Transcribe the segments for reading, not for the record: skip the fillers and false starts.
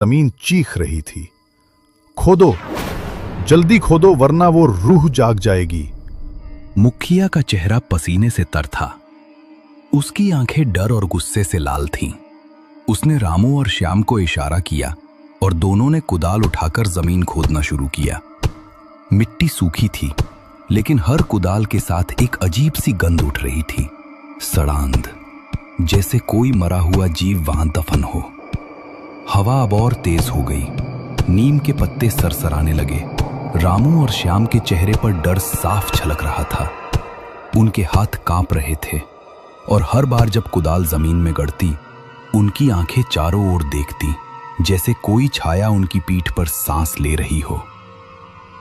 जमीन चीख रही थी, खोदो, जल्दी खोदो वरना वो रूह जाग जाएगी। मुखिया का चेहरा पसीने से तर था। उसकी आंखें डर और गुस्से से लाल थीं। उसने रामू और श्याम को इशारा किया और दोनों ने कुदाल उठाकर जमीन खोदना शुरू किया। मिट्टी सूखी थी, लेकिन हर कुदाल के साथ एक अजीब सी गंध उठ रही थी, सड़ांध, जैसे कोई मरा हुआ जीव वहां दफन हो। हवा अब और तेज हो गई, नीम के पत्ते सरसराने लगे। रामू और श्याम के चेहरे पर डर साफ झलक रहा था। उनके हाथ कांप रहे थे और हर बार जब कुदाल जमीन में गड़ती, उनकी आंखें चारों ओर देखती, जैसे कोई छाया उनकी पीठ पर सांस ले रही हो।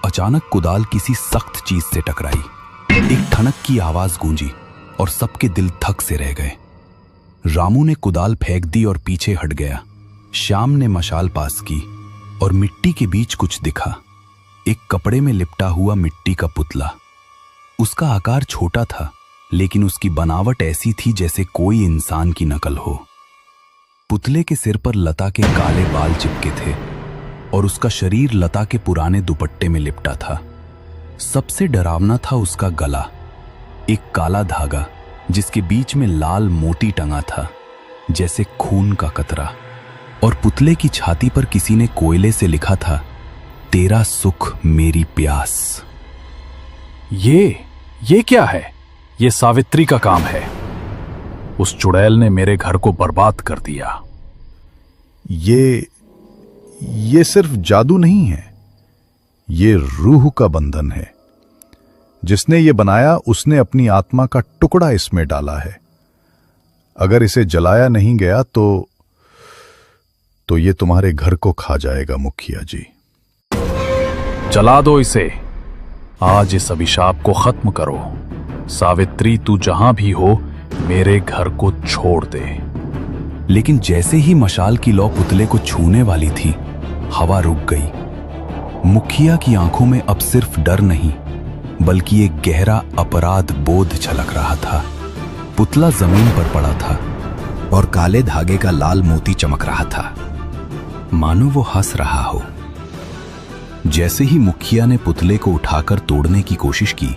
अचानक कुदाल किसी सख्त चीज से टकराई। एक ठनक की आवाज गूंजी और सबके दिल थक से रह गए। रामू ने कुदाल फेंक दी और पीछे हट गया। श्याम ने मशाल पास की और मिट्टी के बीच कुछ दिखा। एक कपड़े में लिपटा हुआ मिट्टी का पुतला। उसका आकार छोटा था, लेकिन उसकी बनावट ऐसी थी जैसे कोई इंसान की नकल हो। पुतले के सिर पर लता के काले बाल चिपके थे और उसका शरीर लता के पुराने दुपट्टे में लिपटा था। सबसे डरावना था उसका गला, एक काला धागा जिसके बीच में लाल मोती टंगा था, जैसे खून का कतरा। और पुतले की छाती पर किसी ने कोयले से लिखा था, तेरा सुख मेरी प्यास। ये क्या है? ये सावित्री का काम है। उस चुड़ैल ने मेरे घर को बर्बाद कर दिया। ये सिर्फ जादू नहीं है, ये रूह का बंधन है। जिसने ये बनाया उसने अपनी आत्मा का टुकड़ा इसमें डाला है। अगर इसे जलाया नहीं गया तो ये तुम्हारे घर को खा जाएगा मुखिया जी। जला दो इसे। आज इस अभिशाप को खत्म करो। सावित्री, तू जहां भी हो, मेरे घर को छोड़ दे। लेकिन जैसे ही मशाल की लौ पुतले को छूने वाली थी, हवा रुक गई। मुखिया की आंखों में अब सिर्फ डर नहीं, बल्कि एक गहरा अपराध बोध झलक रहा था। पुतला जमीन पर पड़ा था और काले धागे का लाल मोती चमक रहा था, मानो वो हंस रहा हो। जैसे ही मुखिया ने पुतले को उठाकर तोड़ने की कोशिश की,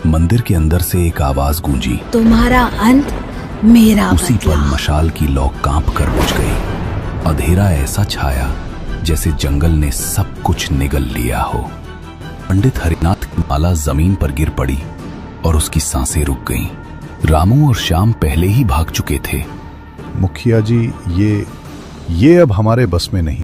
मंदिर के अंदर से एक आवाज गूंजी, तुम्हारा अंत मेरा उसी पल मशाल की लौ कांप कर बुझ गई। अंधेरा ऐसा छाया जैसे जंगल ने सब कुछ निगल लिया हो। पंडित हरिनाथ की माला जमीन पर गिर पड़ी और उसकी सांसें रुक गईं। रामू और श्याम पहले ही भाग चुके थे। मुखिया जी, ये अब हमारे बस में नहीं।